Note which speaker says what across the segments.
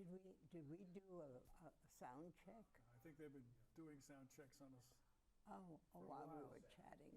Speaker 1: Did we do a sound check?
Speaker 2: I think they've been doing sound checks on us.
Speaker 1: While we were chatting.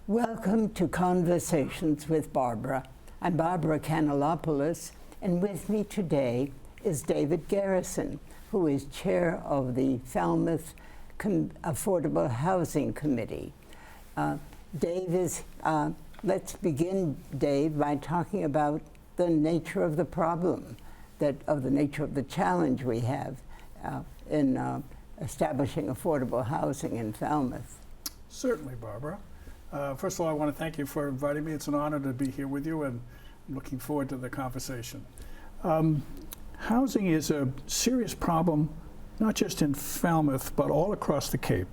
Speaker 1: Welcome to Conversations with Barbara. I'm Barbara Kanelopoulos, and with me today is David Garrison, who is chair of the Falmouth Affordable Housing Committee. Let's begin, Dave, by talking about the nature of the problem, the nature of the challenge we have in establishing affordable housing in Falmouth.
Speaker 2: Certainly, Barbara. First of all, I want to thank you for inviting me. It's an honor to be here with you, and I'm looking forward to the conversation. Housing is a serious problem, not just in Falmouth, but all across the Cape.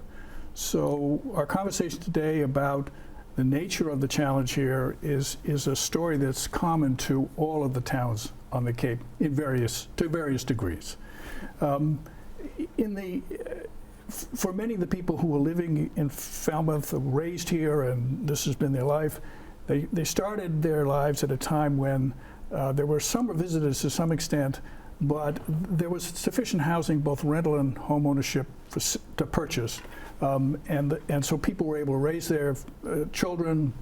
Speaker 2: So our conversation today about the nature of the challenge here is a story that's common to all of the towns on the Cape to various degrees. For many of the people who are living in Falmouth, raised here, and this has been their life, they started their lives at a time when there were summer visitors to some extent, but there was sufficient housing, both rental and home ownership, to purchase. And so people were able to raise their children.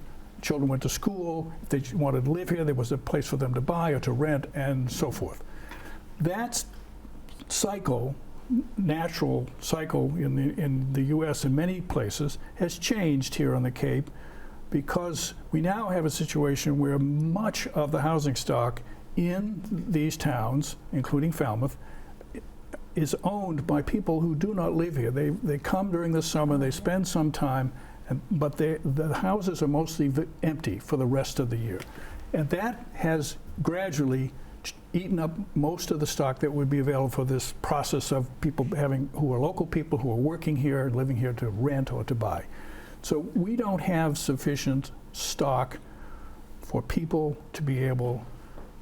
Speaker 2: Children went to school. If they wanted to live here, there was a place for them to buy or to rent, and so forth. That cycle, natural cycle in the U.S. in many places, has changed here on the Cape, because we now have a situation where much of the housing stock in these towns, including Falmouth, is owned by people who do not live here. They come during the summer, they spend some time, but the houses are mostly empty for the rest of the year. And that has gradually eaten up most of the stock that would be available for this process of people who are local people who are working here, living here to rent or to buy. So we don't have sufficient stock for people to be able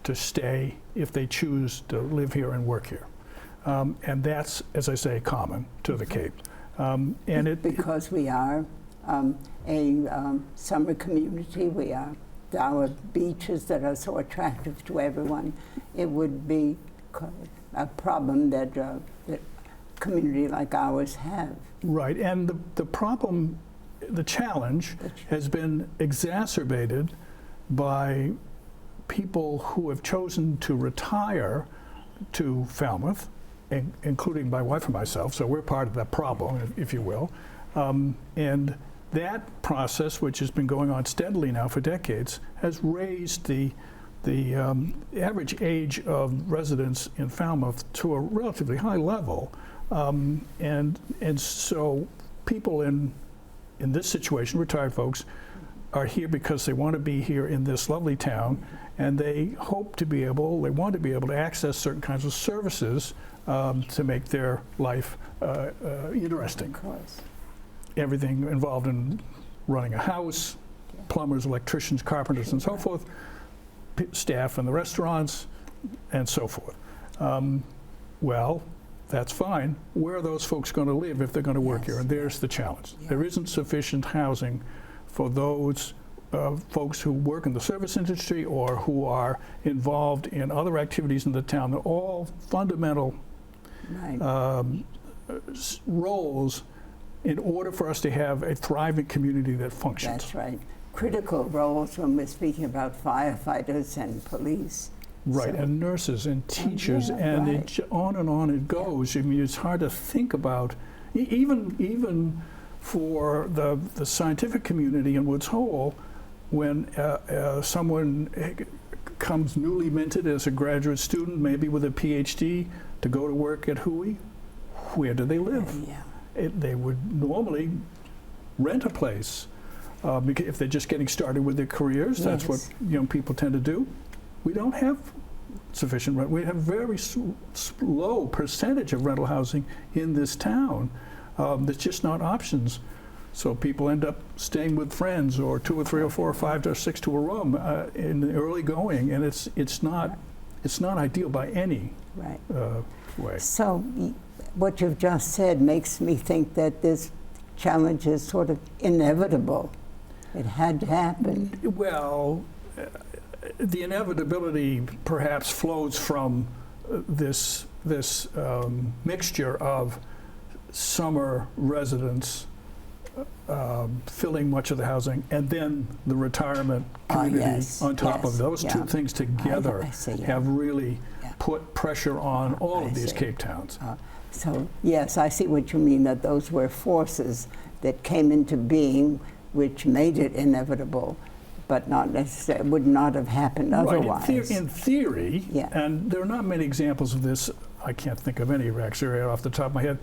Speaker 2: to stay if they choose to live here and work here. And that's, as I say, common to the Cape.
Speaker 1: Because we are a summer community, we are our beaches that are so attractive to everyone, it would be a problem that a community like ours have.
Speaker 2: Right, and the problem, the challenge has been exacerbated by people who have chosen to retire to Falmouth, including my wife and myself, so we're part of that problem, if you will. And that process, which has been going on steadily now for decades, has raised the average age of residents in Falmouth to a relatively high level. And so people in this situation, retired folks, are here because they want to be here in this lovely town, and they want to be able to access certain kinds of services to make their life interesting.
Speaker 1: Of course.
Speaker 2: Everything involved in running a house, plumbers, electricians, carpenters, and so forth, staff in the restaurants, and so forth. Well, that's fine. Where are those folks going to live if they're going to work here? And there's the challenge. Yeah. There isn't sufficient housing for those folks who work in the service industry or who are involved in other activities in the town. They're all fundamental roles in order for us to have a thriving community that functions.
Speaker 1: That's right. critical roles when we're speaking about firefighters and police.
Speaker 2: Right,
Speaker 1: So-
Speaker 2: and nurses and teachers,
Speaker 1: yeah,
Speaker 2: and
Speaker 1: right.
Speaker 2: on it goes. I mean, it's hard to think about, even for the scientific community in Woods Hole, when someone comes newly minted as a graduate student, maybe with a PhD, to go to work at Hui, where do they live?
Speaker 1: Yeah.
Speaker 2: They would normally rent a place because if they're just getting started with their careers. That's what
Speaker 1: Yes.
Speaker 2: young people tend to do. We don't have sufficient rent. We have a very low percentage of rental housing in this town. There's just not options. So people end up staying with friends, or 2 or 3 or 4 or 5 or 6 to a room in the early going, and it's not ideal by any
Speaker 1: Right.
Speaker 2: way.
Speaker 1: So what you've just said makes me think that this challenge is sort of inevitable. It had to happen.
Speaker 2: Well, the inevitability perhaps flows from this mixture of summer residents filling much of the housing, and then the retirement community
Speaker 1: yes,
Speaker 2: on top
Speaker 1: yes,
Speaker 2: of those two
Speaker 1: yeah.
Speaker 2: things together
Speaker 1: I see, yeah.
Speaker 2: have really
Speaker 1: Yeah.
Speaker 2: put pressure on all
Speaker 1: I
Speaker 2: of these
Speaker 1: see.
Speaker 2: Cape Towns.
Speaker 1: So, yes, I see what you mean, that those were forces that came into being which made it inevitable, but not necessarily, would not have happened otherwise.
Speaker 2: Right. In theory,
Speaker 1: Yeah.
Speaker 2: and there are not many examples of this. I can't think of any actually right off the top of my head.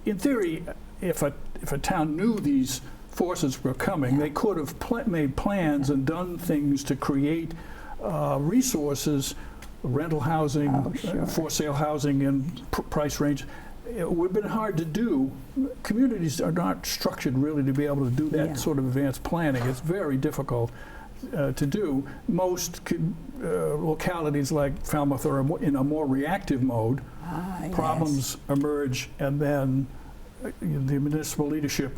Speaker 2: In theory, if a town knew these forces were coming, they could have made plans and done things to create resources, rental housing,
Speaker 1: Oh, sure.
Speaker 2: for sale housing, and price range. It would have been hard to do. Communities are not structured really to be able to do that
Speaker 1: Yeah.
Speaker 2: sort of advanced planning. It's very difficult to do. Most localities like Falmouth are in a more reactive mode.
Speaker 1: Yes.
Speaker 2: Problems emerge, and then the municipal leadership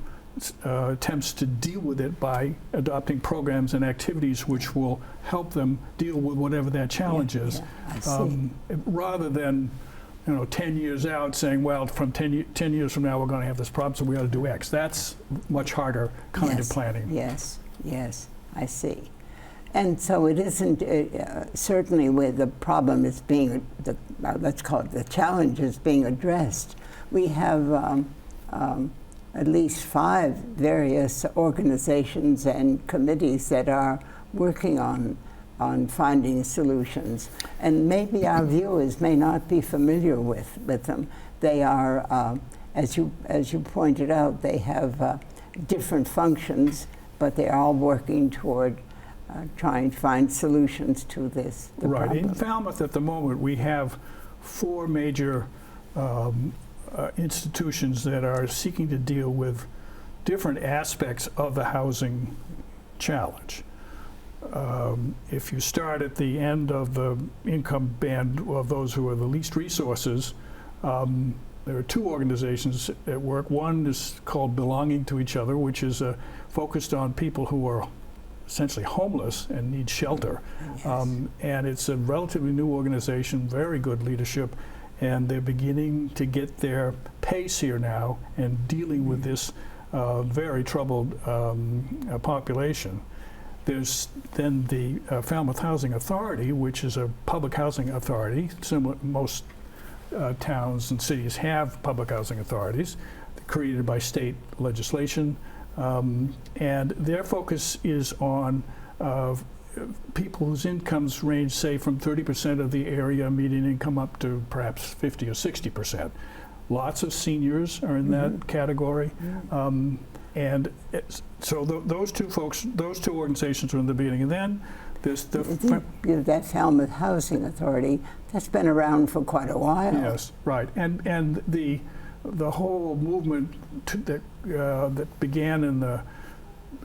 Speaker 2: attempts to deal with it by adopting programs and activities which will help them deal with whatever that challenge is.
Speaker 1: I see.
Speaker 2: Rather than 10 years out saying, well, from 10 years from now we're going to have this problem, so we ought to do X. That's much harder kind of planning.
Speaker 1: Yes, yes, I see. And so it isn't certainly where the problem is being, let's call it the challenge is being addressed. We have at least 5 various organizations and committees that are working on finding solutions. And maybe our viewers may not be familiar with them. They are, as you pointed out, they have different functions, but they're all working toward trying to find solutions to this.
Speaker 2: Right.
Speaker 1: Problem.
Speaker 2: In Falmouth at the moment, we have 4 major institutions that are seeking to deal with different aspects of the housing challenge. If you start at the end of the income band of those who are the least resources, there are 2 organizations at work. One is called Belonging to Each Other, which is focused on people who are essentially homeless and need shelter.
Speaker 1: Yes.
Speaker 2: And it's a relatively new organization, very good leadership, and they're beginning to get their pace here now and dealing with this very troubled population. There's then the Falmouth Housing Authority, which is a public housing authority. Similar, most towns and cities have public housing authorities created by state legislation. And their focus is on people whose incomes range, say, from 30% of the area median income up to perhaps 50 or 60%. Lots of seniors are in that category. And so those 2 organizations are in the beginning. And then there's
Speaker 1: that Falmouth Housing Authority, that's been around for quite a while.
Speaker 2: Yes, right. And the whole movement that began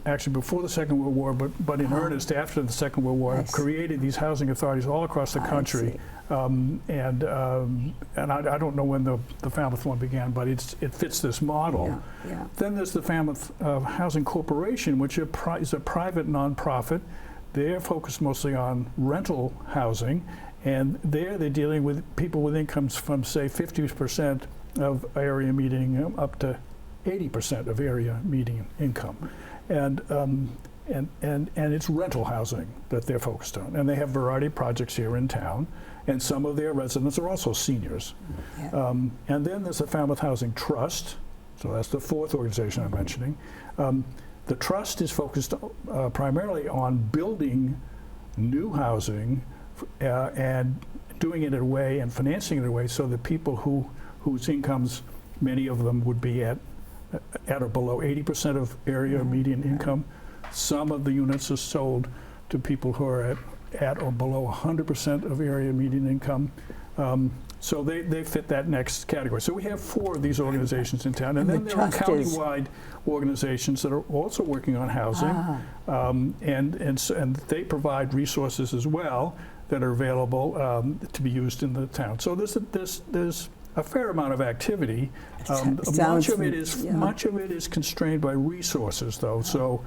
Speaker 2: actually before the Second World War, but in earnest after the Second World War, created these housing authorities all across the country. And I don't know when the Falmouth one began, but it fits this model.
Speaker 1: Yeah.
Speaker 2: Then there's the Falmouth Housing Corporation, which is a private nonprofit. They're focused mostly on rental housing, and they're dealing with people with incomes from, say, 50% of area median up to 80% of area median income. And and it's rental housing that they're focused on. And they have a variety of projects here in town, and some of their residents are also seniors.
Speaker 1: Yeah.
Speaker 2: And then there's the Falmouth Housing Trust, so that's the fourth organization I'm mentioning. The trust is focused primarily on building new housing and doing it in a way and financing it in a way so that people whose incomes, many of them would be at or below 80% of area median income. Some of the units are sold to people who are at or below 100% of area median income. So they fit that next category. So we have 4 of these organizations in town. And then there are countywide organizations that are also working on housing. And they provide resources as well that are available to be used in the town. So there's a fair amount of activity. Much of it is constrained by resources, though. So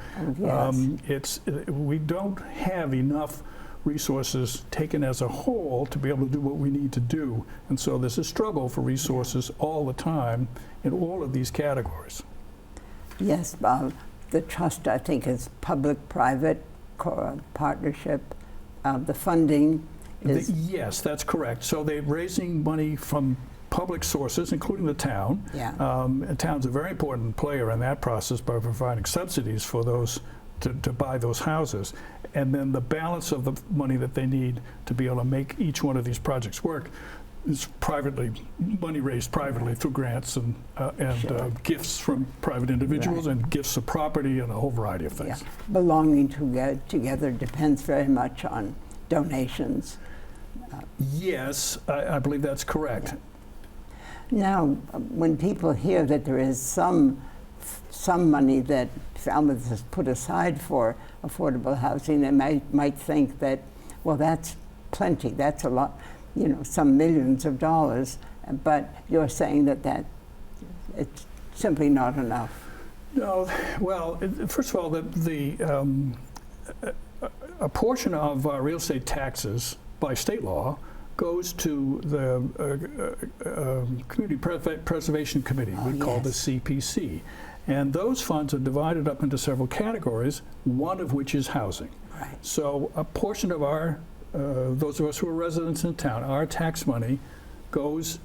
Speaker 2: we don't have enough resources taken as a whole to be able to do what we need to do. And so there's a struggle for resources all the time in all of these categories.
Speaker 1: Yes, the trust, I think, is public-private partnership. The funding is...
Speaker 2: Yes, that's correct. So they're raising money from public sources, including the town.
Speaker 1: Yeah.
Speaker 2: And town's a very important player in that process by providing subsidies for those to buy those houses. And then the balance of the money that they need to be able to make each one of these projects work is money raised privately through grants and gifts from private individuals and gifts of property and a whole variety of things.
Speaker 1: Yeah. Belonging together depends very much on donations.
Speaker 2: Yes, I believe that's correct.
Speaker 1: Now, when people hear that there is some money that Falmouth has put aside for affordable housing, they might think that, well, that's plenty, that's a lot, some millions of dollars, but you're saying that it's simply not enough.
Speaker 2: No, well, first of all, a portion of real estate taxes by state law goes to the Community Preservation Committee, we call the CPC. And those funds are divided up into several categories, one of which is housing.
Speaker 1: Right.
Speaker 2: So a portion of our, those of us who are residents in town, our tax money goes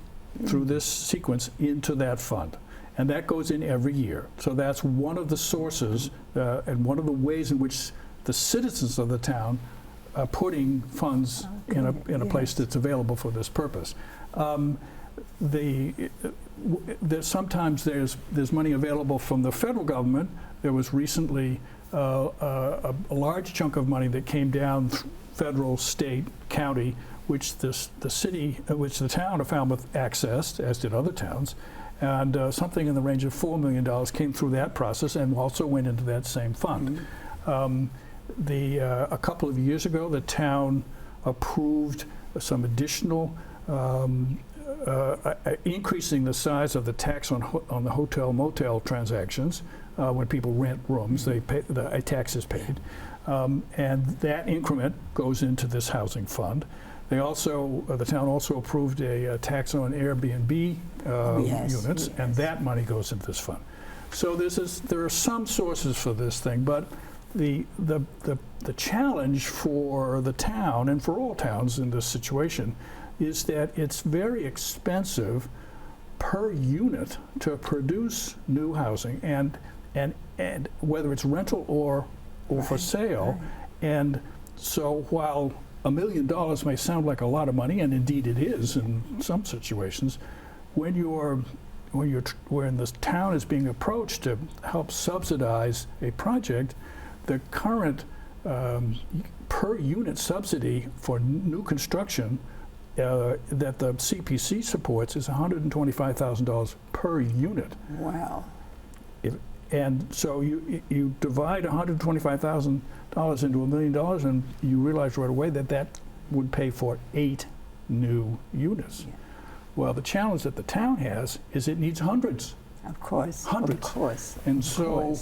Speaker 2: through this sequence into that fund. And that goes in every year. So that's one of the sources and one of the ways in which the citizens of the town are putting funds in a place that's available for this purpose. Sometimes there's money available from the federal government. There was recently a large chunk of money that came down federal, state, county, which the town of Falmouth accessed, as did other towns, and something in the range of $4 million came through that process and also went into that same fund. A couple of years ago, the town approved some additional increasing the size of the tax on the hotel-motel transactions. When people rent rooms, a tax is paid. And that increment goes into this housing fund. The town also approved a tax on Airbnb units, and that money goes into this fund. So there are some sources for this thing, but the challenge for the town and for all towns in this situation is that it's very expensive per unit to produce new housing, and whether it's rental or for sale. And so while $1 million may sound like a lot of money, and indeed it is in some situations, when the town is being approached to help subsidize a project, the current per unit subsidy for new construction that the CPC supports is $125,000 per unit.
Speaker 1: Wow.
Speaker 2: And so you divide $125,000 into $1 million, and you realize right away that would pay for 8 new units. Yeah. Well, the challenge that the town has is it needs hundreds.
Speaker 1: Of course.
Speaker 2: Hundreds.
Speaker 1: Of course.
Speaker 2: And so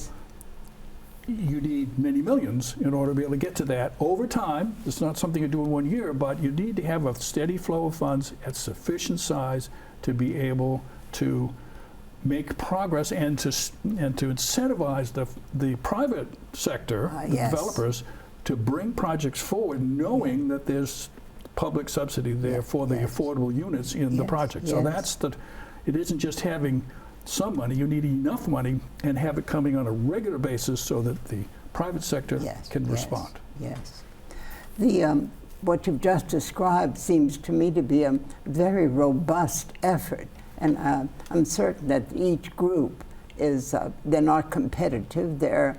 Speaker 2: you need many millions in order to be able to get to that over time. It's not something you do in 1 year, but you need to have a steady flow of funds at sufficient size to be able to make progress and to incentivize the private sector, the
Speaker 1: Yes.
Speaker 2: developers, to bring projects forward, knowing that there's public subsidy there for the
Speaker 1: Yes.
Speaker 2: affordable units in the
Speaker 1: Yes.
Speaker 2: project. So
Speaker 1: Yes.
Speaker 2: it isn't just having some money, you need enough money and have it coming on a regular basis so that the private sector
Speaker 1: Yes.
Speaker 2: can
Speaker 1: Yes.
Speaker 2: respond.
Speaker 1: Yes. What you've just described seems to me to be a very robust effort. And I'm certain that each group they're not competitive, they're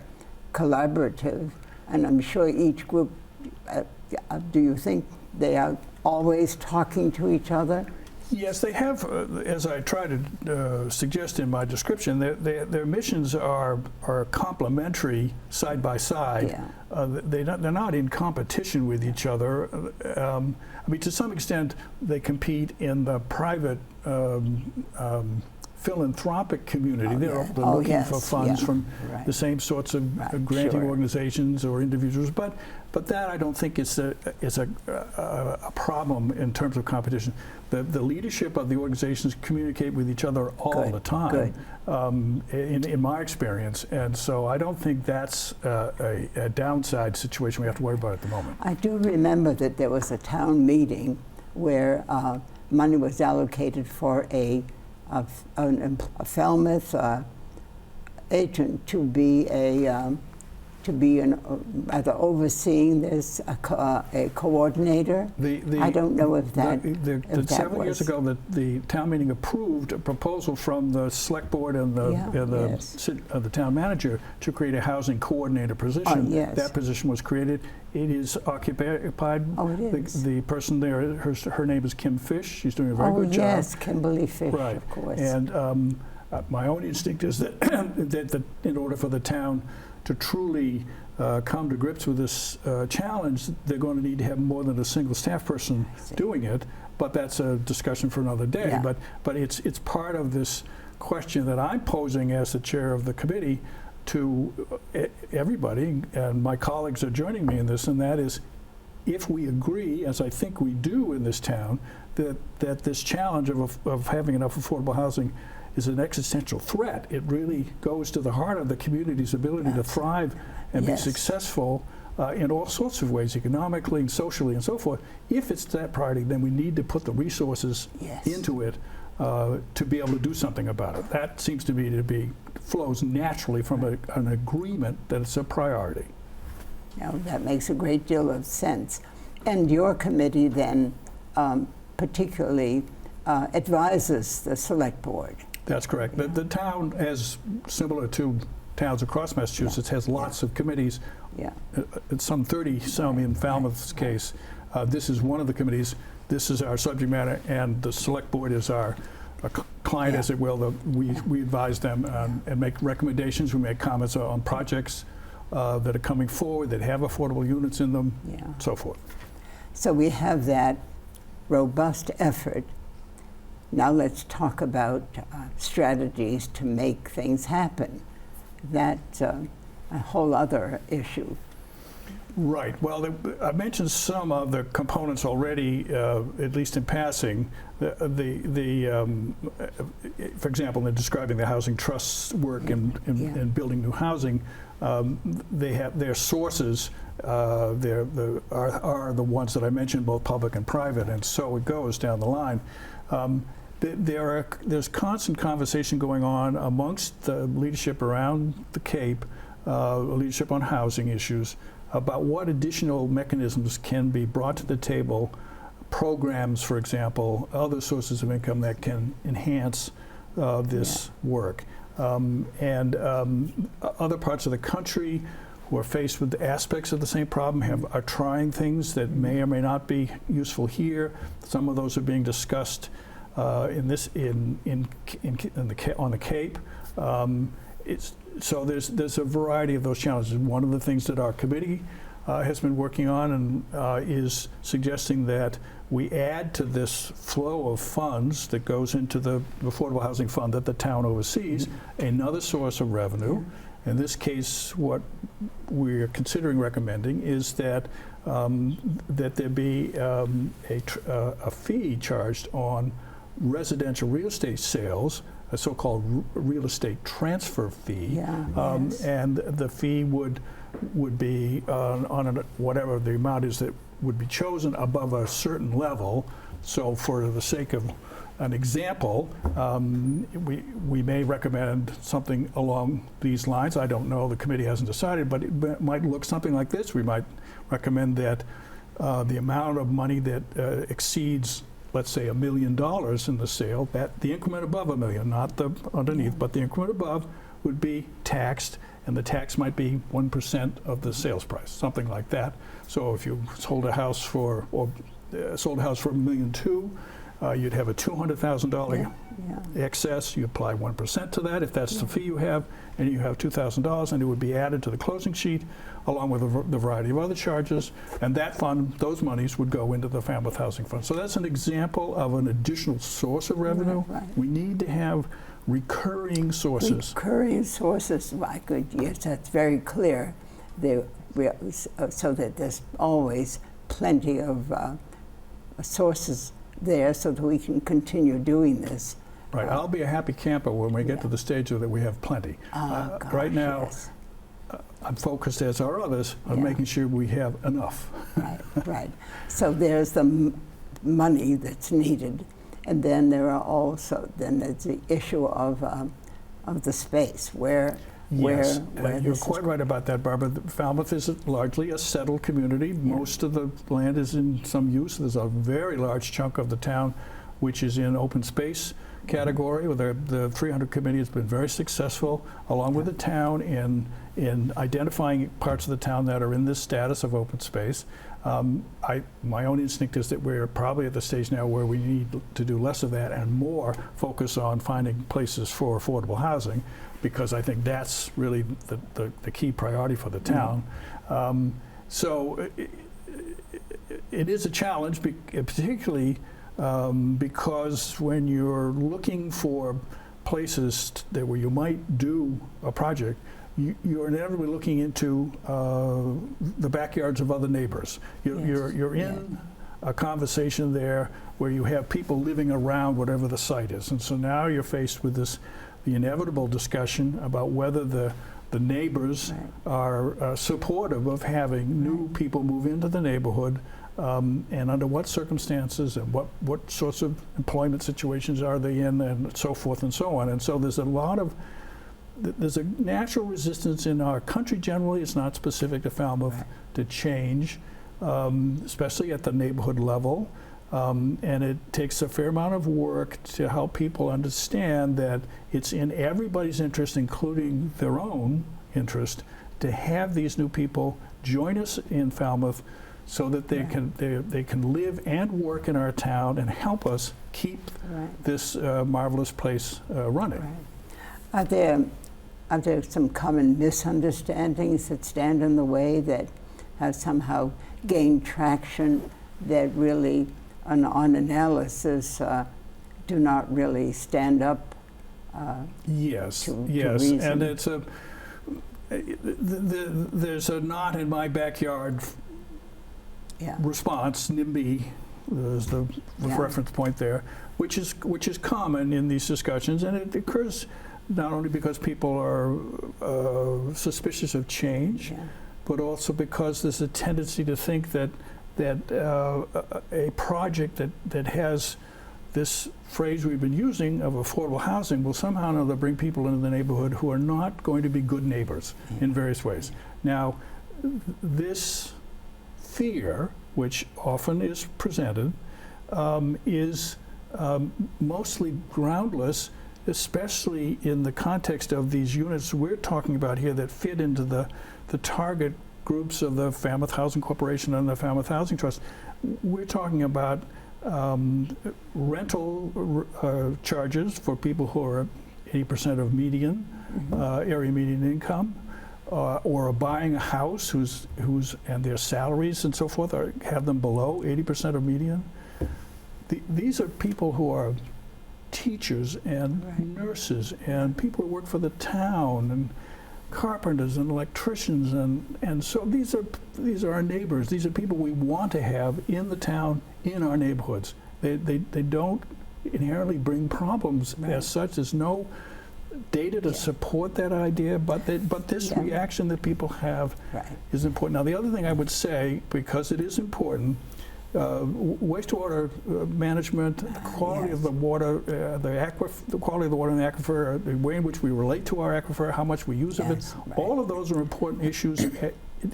Speaker 1: collaborative. And I'm sure each group, do you think they are always talking to each other?
Speaker 2: Yes, they have, as I try to suggest in my description, their missions are complementary side by side.
Speaker 1: Yeah.
Speaker 2: They're not in competition with each other. I mean, to some extent, they compete in the private philanthropic community. They're looking
Speaker 1: yes.
Speaker 2: for funds from
Speaker 1: Right.
Speaker 2: the same sorts of granting
Speaker 1: Sure.
Speaker 2: organizations or individuals, but that I don't think is a problem in terms of competition. The leadership of the organizations communicate with each other all
Speaker 1: Good,
Speaker 2: the time, in my experience, and so I don't think that's a downside situation we have to worry about at the moment.
Speaker 1: I do remember that there was a town meeting where money was allocated for a Falmouth agent to be rather overseeing this, a coordinator. I don't know if that.
Speaker 2: Several years ago, the town meeting approved a proposal from the select board and the town manager to create a housing coordinator position.
Speaker 1: Yes.
Speaker 2: That position was created. It is occupied.
Speaker 1: Oh, it is.
Speaker 2: The person there, her name is Kim Fish. She's doing a very good job.
Speaker 1: Oh, yes, Kimberly Fish,
Speaker 2: right.
Speaker 1: Of course.
Speaker 2: And my own instinct is that, that in order for the town to truly come to grips with this challenge, they're going to need to have more than a single staff person doing it. But that's a discussion for another day.
Speaker 1: Yeah.
Speaker 2: But it's part of this question that I'm posing as the chair of the committee to everybody, and my colleagues are joining me in this, and that is, if we agree, as I think we do in this town, that this challenge of having enough affordable housing is an existential threat. It really goes to the heart of the community's ability to thrive and be successful in all sorts of ways, economically and socially and so forth. If it's that priority, then we need to put the resources into it to be able to do something about it. That seems to me to flows naturally from an agreement that it's a priority.
Speaker 1: Now, that makes a great deal of sense. And your committee then particularly advises the select board.
Speaker 2: That's correct. Yeah. The town, as similar to towns across Massachusetts, has lots of committees.
Speaker 1: Yeah.
Speaker 2: Some 30 in Falmouth's case. This is one of the committees. This is our subject matter, and the select board is our client, as it will. We advise them and make recommendations. We make comments on projects that are coming forward that have affordable units in them, so forth.
Speaker 1: So we have that robust effort. Now let's talk about strategies to make things happen. That's a whole other issue.
Speaker 2: Right. Well, I mentioned some of the components already, at least in passing. For example, in describing the housing trust's work in building new housing, they have their sources. Are the ones that I mentioned, both public and private, and so it goes down the line. There's constant conversation going on amongst the leadership around the Cape, leadership on housing issues, about what additional mechanisms can be brought to the table, programs, for example, other sources of income that can enhance this work. Other parts of the country who are faced with aspects of the same problem are trying things that may or may not be useful here. Some of those are being discussed on the Cape. So there's a variety of those challenges. One of the things that our committee has been working on and is suggesting that we add to this flow of funds that goes into the Affordable Housing Fund that the town oversees another source of revenue. In this case, what we're considering recommending is that that there be a fee charged on residential real estate sales, a so-called real estate transfer fee,
Speaker 1: Yes.
Speaker 2: and the fee would be on whatever the amount is that would be chosen above a certain level. So for the sake of an example, we may recommend something along these lines. I don't know, the committee hasn't decided, but it might look something like this. We might recommend that the amount of money that exceeds, let's say, $1 million in the sale, that the increment above $1 million, not the underneath, but the increment above would be taxed, and the tax might be 1% of the sales price, something like that. So if you sold a house for $1.2 million, you'd have a $200,000 excess. You apply 1% to that if that's the fee you have, and you have $2,000, and it would be added to the closing sheet along with the variety of other charges, and that fund, those monies would go into the Falmouth Housing Fund. So that's an example of an additional source of revenue.
Speaker 1: Right.
Speaker 2: We need to have recurring sources.
Speaker 1: Recurring sources, right, good, yes, that's very clear. So that there's always plenty of sources there so that we can continue doing this.
Speaker 2: Right, I'll be a happy camper when we get to the stage that we have plenty.
Speaker 1: Gosh,
Speaker 2: right now,
Speaker 1: yes.
Speaker 2: I'm focused, as are others, on making sure we have enough.
Speaker 1: Right, right. So there's the money that's needed, and then there's the issue of the space where
Speaker 2: Yes,
Speaker 1: where
Speaker 2: you're
Speaker 1: this
Speaker 2: quite right about that, Barbara. Falmouth is largely a settled community. Most of the land is in some use. There's a very large chunk of the town which is in open space category. The 300 committee has been very successful, along with the town, in identifying parts of the town that are in this status of open space. My own instinct is that we're probably at the stage now where we need to do less of that and more focus on finding places for affordable housing, because I think that's really the key priority for the town. So it is a challenge, particularly because when you're looking for places where you might do a project, you're inevitably looking into the backyards of other neighbors. You're in a conversation there where you have people living around whatever the site is. And so now you're faced with the inevitable discussion about whether the neighbors are supportive of having new people move into the neighborhood, and under what circumstances, and what sorts of employment situations are they in, and so forth and so on. And so there's a natural resistance in our country generally. It's not specific to Falmouth to change, especially at the neighborhood level. And it takes a fair amount of work to help people understand that it's in everybody's interest, including their own interest, to have these new people join us in Falmouth so that they can live and work in our town and help us keep this marvelous place running.
Speaker 1: Are there some common misunderstandings that stand in the way that have somehow gained traction that really, on analysis, do not really stand up
Speaker 2: Yes,
Speaker 1: to
Speaker 2: and
Speaker 1: reason?
Speaker 2: it's there's a not in my backyard response, NIMBY, is the reference point there, which is common in these discussions, and it occurs not only because people are suspicious of change, but also because there's a tendency to think that a project that has this phrase we've been using of affordable housing will somehow or another bring people into the neighborhood who are not going to be good neighbors in various ways. Now, this fear, which often is presented, is mostly groundless, especially in the context of these units we're talking about here that fit into the target groups of the Falmouth Housing Corporation and the Falmouth Housing Trust. We're talking about rental charges for people who are 80% of median, area median income, or are buying a house and their salaries and so forth have them below 80% of median. These are people who are teachers and nurses and people who work for the town and carpenters and electricians, and so these are our neighbors. These are people we want to have in the town, in our neighborhoods. They don't inherently bring problems as such. There's no data to support that idea, but this reaction that people have is important. Now, the other thing I would say, because it is important, wastewater management, the quality of the water, the quality of the water in the aquifer, the way in which we relate to our aquifer, how much we use of it, all of those are important issues,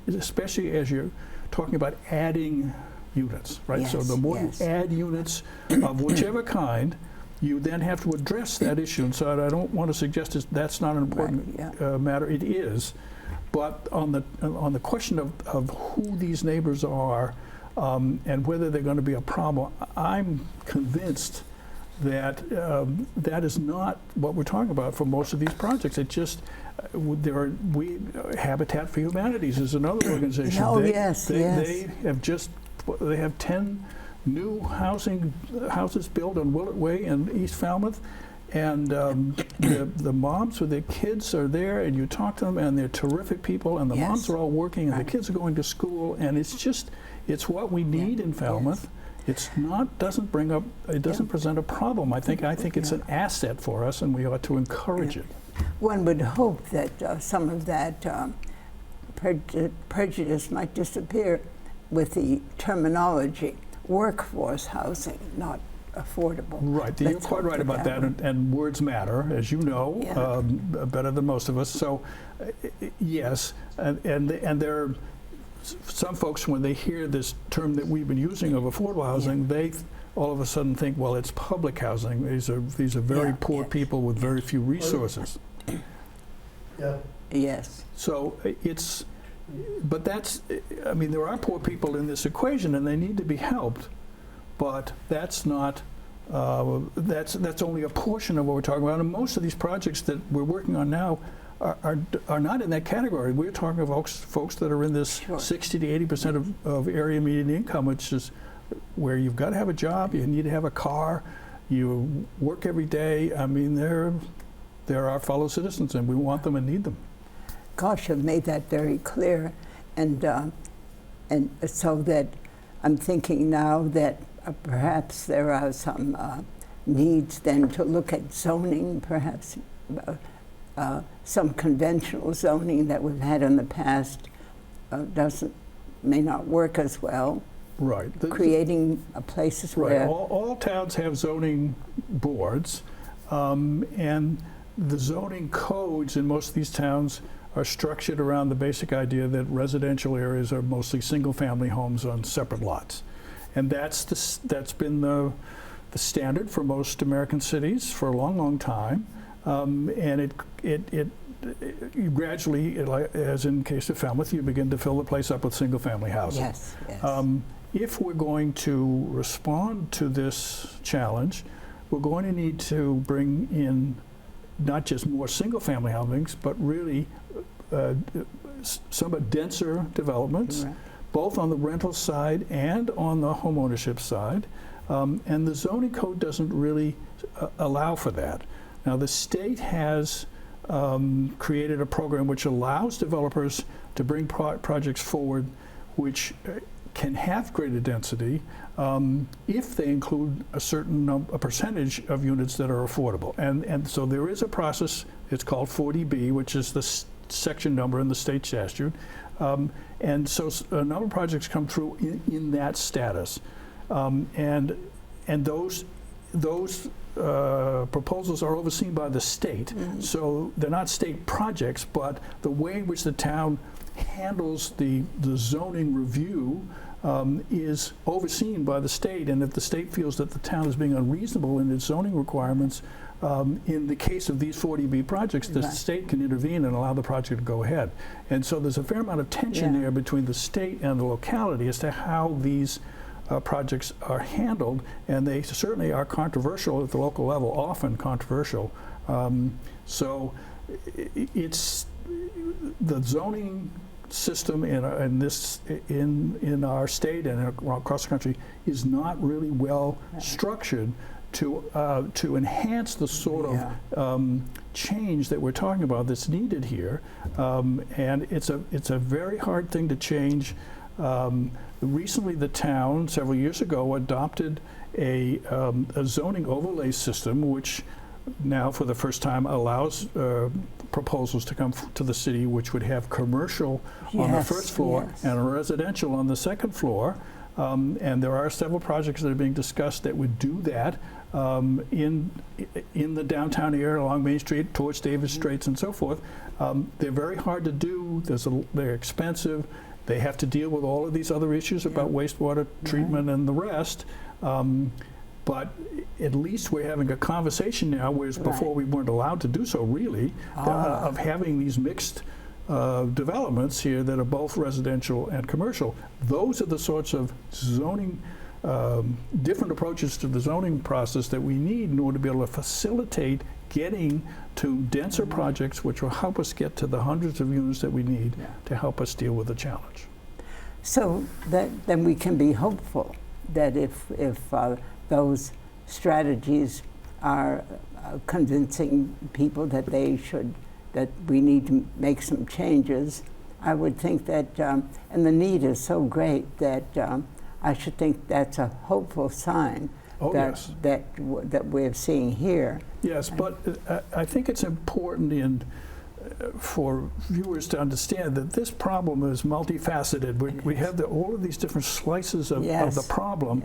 Speaker 2: especially as you're talking about adding units, right? So the more you add units of whichever kind, you then have to address that issue. And so I don't want to suggest that's not an important matter. It is. But on the question of who these neighbors are and whether they're going to be a problem, I'm convinced that that is not what we're talking about for most of these projects. It just, Habitat for Humanities is another organization. They have 10 new houses built on Willett Way in East Falmouth, and the moms with their kids are there, and you talk to them, and they're terrific people, and the moms are all working, and the kids are going to school, and it's what we need in Falmouth. It's not doesn't present a problem. I think it's an asset for us, and we ought to encourage it.
Speaker 1: One would hope that some of that prejudice might disappear with the terminology workforce housing, not affordable.
Speaker 2: Right, you're quite right about that, and words matter, as you know, better than most of us. So, yes, and there are some folks, when they hear this term that we've been using of affordable housing, they all of a sudden think, well, it's public housing. These are very poor people with very few resources.
Speaker 1: Yes.
Speaker 2: So but I mean, there are poor people in this equation, and they need to be helped. But that's not. That's only a portion of what we're talking about. And most of these projects that we're working on now are not in that category. We're talking about folks that are in this 60 to 80% of area median income, which is where you've got to have a job, you need to have a car, you work every day. I mean, they're our fellow citizens, and we want them and need them.
Speaker 1: Gosh, you've made that very clear, and so that I'm thinking now that perhaps there are some needs then to look at zoning, perhaps some conventional zoning that we've had in the past may not work as well.
Speaker 2: Right.
Speaker 1: Creating places where
Speaker 2: all towns have zoning boards, and the zoning codes in most of these towns are structured around the basic idea that residential areas are mostly single-family homes on separate lots, and that's been the standard for most American cities for a long, long time, and you gradually, as in the case of Falmouth, you begin to fill the place up with single-family housing.
Speaker 1: Yes.
Speaker 2: If we're going to respond to this challenge, we're going to need to bring in not just more single-family housings, but really some denser developments, both on the rental side and on the home ownership side. And the zoning code doesn't really allow for that. Now, the state has created a program which allows developers to bring projects forward which can have greater density if they include a percentage of units that are affordable. And so there is a process, it's called 40B, which is the section number in the state statute. And so a number of projects come through in that status. And those proposals are overseen by the state. So they're not state projects, but the way in which the town handles the zoning review is overseen by the state, and if the state feels that the town is being unreasonable in its zoning requirements, in the case of these 40B projects, the state can intervene and allow the project to go ahead. And so there's a fair amount of tension there between the state and the locality as to how these projects are handled, and they certainly are controversial at the local level, often controversial. So it's the zoning system in our state and across the country is not really well structured to enhance the sort of change that we're talking about that's needed here, and it's a very hard thing to change. Recently, the town several years ago adopted a zoning overlay system, which now for the first time allows proposals to come to the city, which would have commercial on the first floor and residential on the second floor. And there are several projects that are being discussed that would do that in the downtown area along Main Street, towards Davis Straits and so forth. They're very hard to do. They're expensive. They have to deal with all of these other issues about wastewater treatment and the rest. But at least we're having a conversation now, whereas before we weren't allowed to do so, really, of having these mixed developments here that are both residential and commercial. Those are the sorts of zoning, different approaches to the zoning process that we need in order to be able to facilitate getting to denser projects, which will help us get to the hundreds of units that we need to help us deal with the challenge.
Speaker 1: So then we can be hopeful that if those strategies are convincing people that that we need to make some changes, I would think that, and the need is so great that I should think that's a hopeful sign that we're seeing here.
Speaker 2: Yes, but I think it's important for viewers to understand that this problem is multifaceted. We have all of these different slices of the problem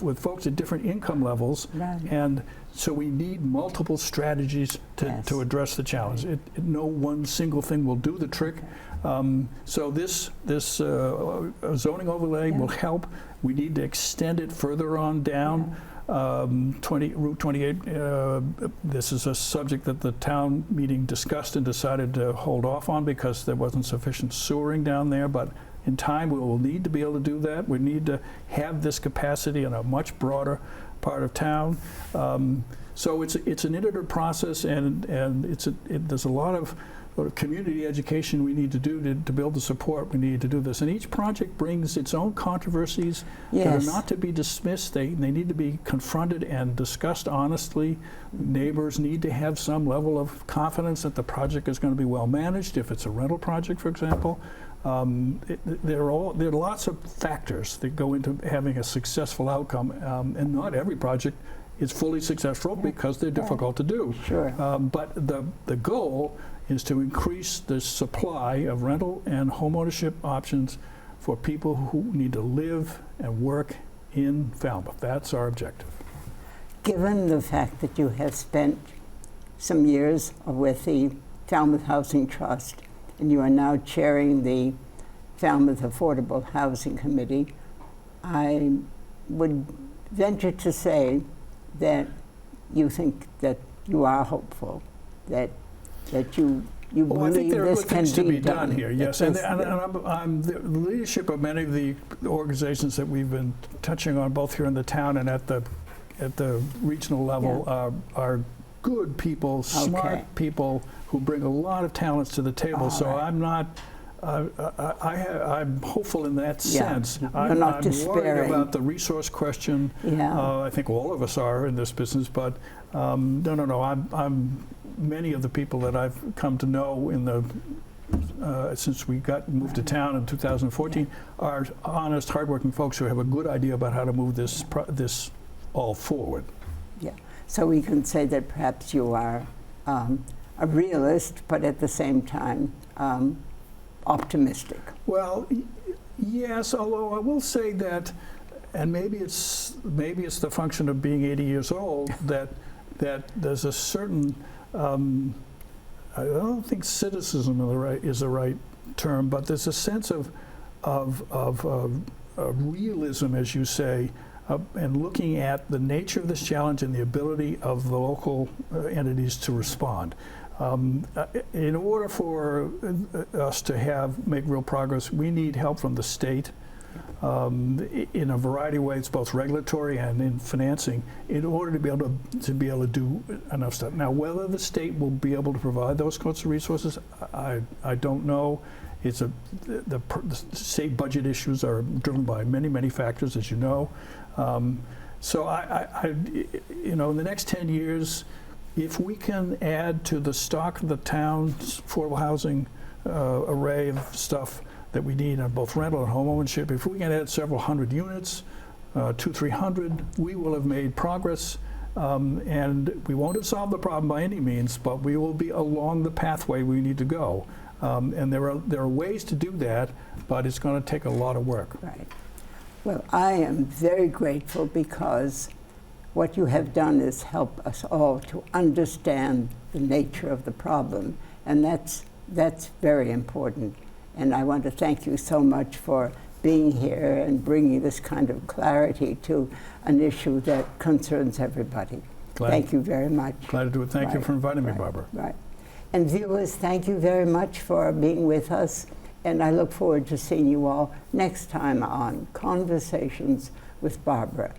Speaker 2: with folks at different income levels, and so we need multiple strategies to address the challenge. No one single thing will do the trick. So this zoning overlay will help. We need to extend it further on down. Route 28, this is a subject that the town meeting discussed and decided to hold off on because there wasn't sufficient sewering down there, but in time we will need to be able to do that. We need to have this capacity in a much broader part of town. So it's an iterative process, and there's a lot of community education we need to do to build the support we need to do this. And each project brings its own controversies that are not to be dismissed. They need to be confronted and discussed honestly. Neighbors need to have some level of confidence that the project is going to be well managed. If it's a rental project, for example, there are lots of factors that go into having a successful outcome, and not every project is fully successful because they're difficult to do. But the goal is to increase the supply of rental and homeownership options for people who need to live and work in Falmouth. That's our objective.
Speaker 1: Given the fact that you have spent some years with the Falmouth Housing Trust and you are now chairing the Falmouth Affordable Housing Committee, I would venture to say that you think that you are hopeful, that you
Speaker 2: well, I think there are good things to be done here, yes. And
Speaker 1: I'm
Speaker 2: the leadership of many of the organizations that we've been touching on, both here in the town and at the regional level, are good people, smart people who bring a lot of talents to the table. So I'm not. I'm hopeful in that sense.
Speaker 1: I'm not
Speaker 2: worried about the resource question. I think all of us are in this business, but no. Many of the people that I've come to know since we moved to town in 2014 are honest, hardworking folks who have a good idea about how to move this all forward.
Speaker 1: Yeah. So we can say that perhaps you are a realist, but at the same time optimistic.
Speaker 2: Well, yes. Although I will say that, and maybe it's the function of being 80 years old that there's a certain I don't think cynicism is the right term, but there's a sense of realism, as you say, and looking at the nature of this challenge and the ability of the local entities to respond. In order for us to make real progress, we need help from the state in a variety of ways, both regulatory and in financing, in order to be able to do enough stuff. Now, whether the state will be able to provide those sorts of resources, I don't know. The state budget issues are driven by many factors, as you know. So in the next 10 years, if we can add to the stock of the town's affordable housing array of stuff that we need on both rental and home ownership, if we can add several hundred units, 300, we will have made progress. And we won't have solved the problem by any means, but we will be along the pathway we need to go. And there are ways to do that, but it's going to take a lot of work.
Speaker 1: Right. Well, I am very grateful because what you have done is help us all to understand the nature of the problem, and that's very important. And I want to thank you so much for being here and bringing this kind of clarity to an issue that concerns everybody. Thank you very much.
Speaker 2: Glad to do it. Thank you for inviting me, Barbara.
Speaker 1: Right. And viewers, thank you very much for being with us. And I look forward to seeing you all next time on Conversations with Barbara.